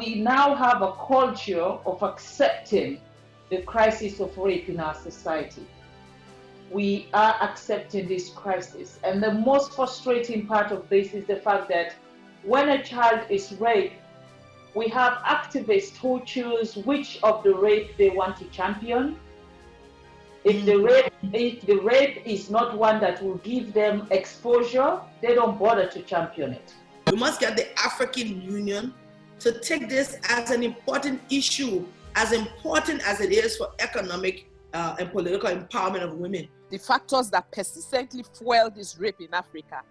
we now have a culture of accepting the crisis of rape in our society. We are accepting this crisis. And the most frustrating part of this is the fact that when a child is raped, we have activists who choose which of the rape they want to champion. If the rape is not one that will give them exposure, they don't bother to champion it. We must get the African Union to take this as an important issue, as important as it is for economic and political empowerment of women. The factors that persistently fuel this rape in Africa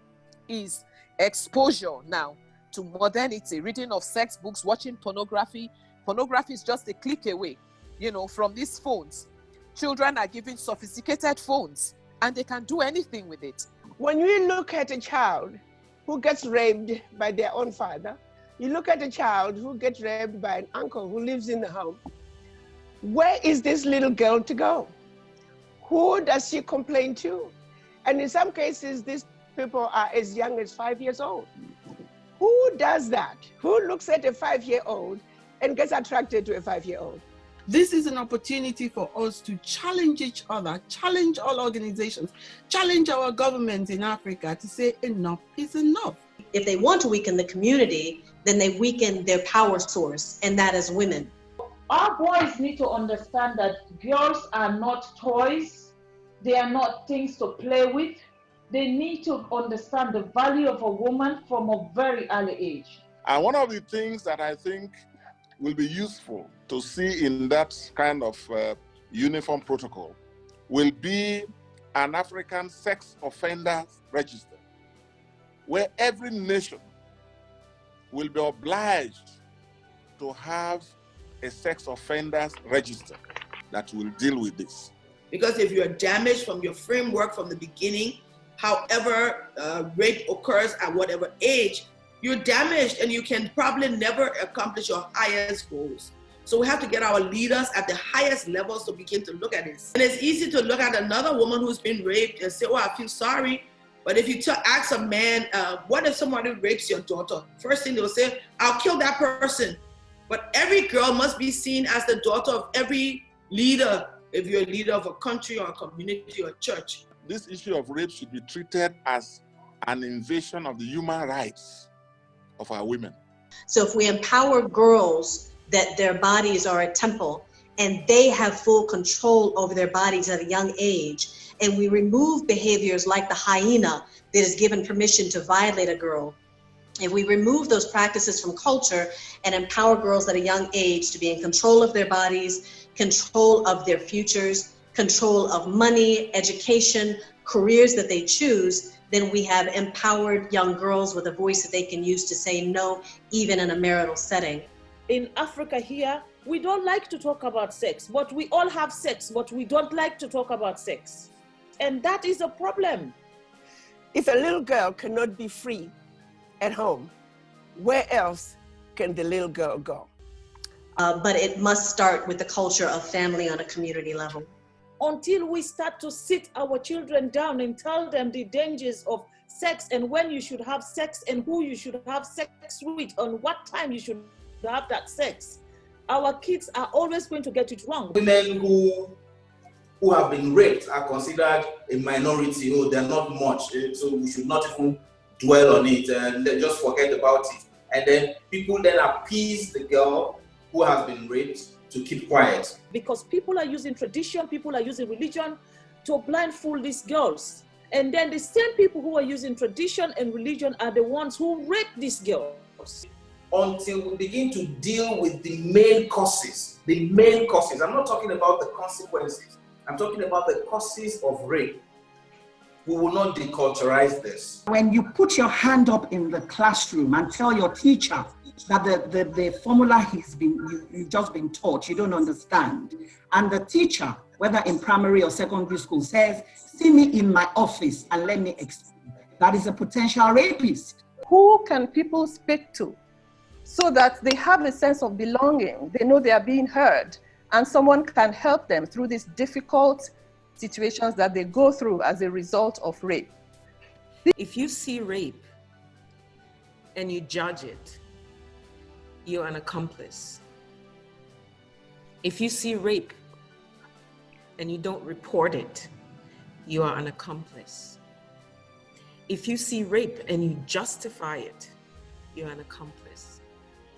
is exposure now to modernity, reading of sex books, watching pornography. Pornography is just a click away, from these phones. Children are given sophisticated phones and they can do anything with it. When you look at a child who gets raped by their own father, you look at a child who gets raped by an uncle who lives in the home, where is this little girl to go? Who does she complain to? And in some cases, these people are as young as 5 years old. Who does that? Who looks at a 5-year-old and gets attracted to a 5-year-old? This is an opportunity for us to challenge each other, challenge all organizations, challenge our government in Africa to say enough is enough. If they want to weaken the community, then they weaken their power source, and that is women. Our boys need to understand that girls are not toys. They are not things to play with. They need to understand the value of a woman from a very early age. And one of the things that I think will be useful to see in that kind of uniform protocol will be an African sex offenders register, where every nation will be obliged to have a sex offenders register that will deal with this. Because if you're damaged from your framework from the beginning, however rape occurs at whatever age, you're damaged and you can probably never accomplish your highest goals. So we have to get our leaders at the highest levels to begin to look at this. And it's easy to look at another woman who's been raped and say, oh, I feel sorry. But if you ask a man, what if somebody rapes your daughter? First thing they'll say, I'll kill that person. But every girl must be seen as the daughter of every leader, if you're a leader of a country or a community or a church. This issue of rape should be treated as an invasion of the human rights of our women. So if we empower girls that their bodies are a temple and they have full control over their bodies at a young age, and we remove behaviors like the hyena that is given permission to violate a girl, if we remove those practices from culture and empower girls at a young age to be in control of their bodies, control of their futures, control of money, education, careers that they choose, then we have empowered young girls with a voice that they can use to say no, even in a marital setting. In Africa here, we don't like to talk about sex, but we all have sex, but we don't like to talk about sex. And that is a problem. If a little girl cannot be free at home, where else can the little girl go? But it must start with the culture of family on a community level. Until we start to sit our children down and tell them the dangers of sex and when you should have sex and who you should have sex with, on what time you should have that sex, our kids are always going to get it wrong. Women who have been raped are considered a minority. They're not much, so we should not even dwell on it and just forget about it. And then people then appease the girl who has been raped to keep quiet. Because people are using tradition, people are using religion to blindfold these girls. And then the same people who are using tradition and religion are the ones who rape these girls. Until we begin to deal with the main causes. I'm not talking about the consequences. I'm talking about the causes of rape. We will not deculturize this. When you put your hand up in the classroom and tell your teacher that the formula you've just been taught, you don't understand, and the teacher, whether in primary or secondary school, says, see me in my office and let me explain, that is a potential rapist. Who can people speak to so that they have a sense of belonging, they know they are being heard, and someone can help them through these difficult situations that they go through as a result of rape? If you see rape and you judge it, you're an accomplice. If you see rape and you don't report it, you are an accomplice. If you see rape and you justify it, you're an accomplice.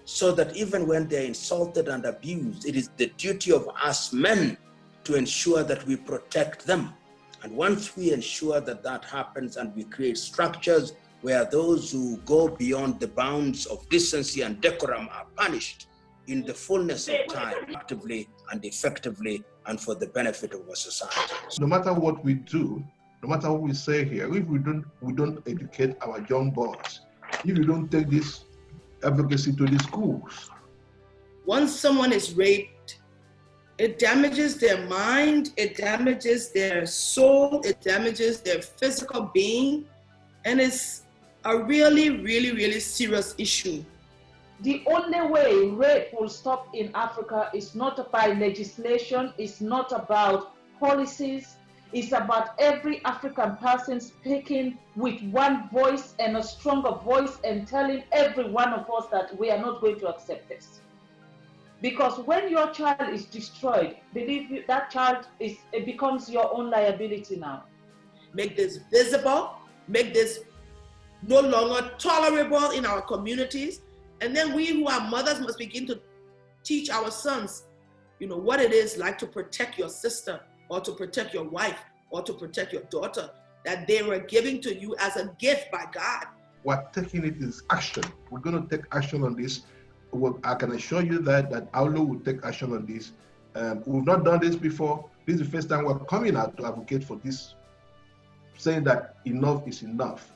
So that even when they're insulted and abused, it is the duty of us men to ensure that we protect them. And once we ensure that that happens and we create structures where those who go beyond the bounds of decency and decorum are punished in the fullness of time, actively and effectively, and for the benefit of our society. No matter what we do, no matter what we say here, if we don't educate our young boys, if we don't take this advocacy to the schools. Once someone is raped, it damages their mind, it damages their soul, it damages their physical being, and it's a really, really, really serious issue. The only way rape will stop in Africa is not by legislation, it's not about policies, it's about every African person speaking with one voice and a stronger voice and telling every one of us that we are not going to accept this. Because when your child is destroyed, believe me, that child it becomes your own liability now. Make this visible, make this no longer tolerable in our communities. And then we who are mothers must begin to teach our sons, what it is like to protect your sister or to protect your wife or to protect your daughter that they were giving to you as a gift by God. What taking it is action. We're going to take action on this. I can assure you that AWLO will take action on this. We've not done this before. This is the first time we're coming out to advocate for this, saying that enough is enough.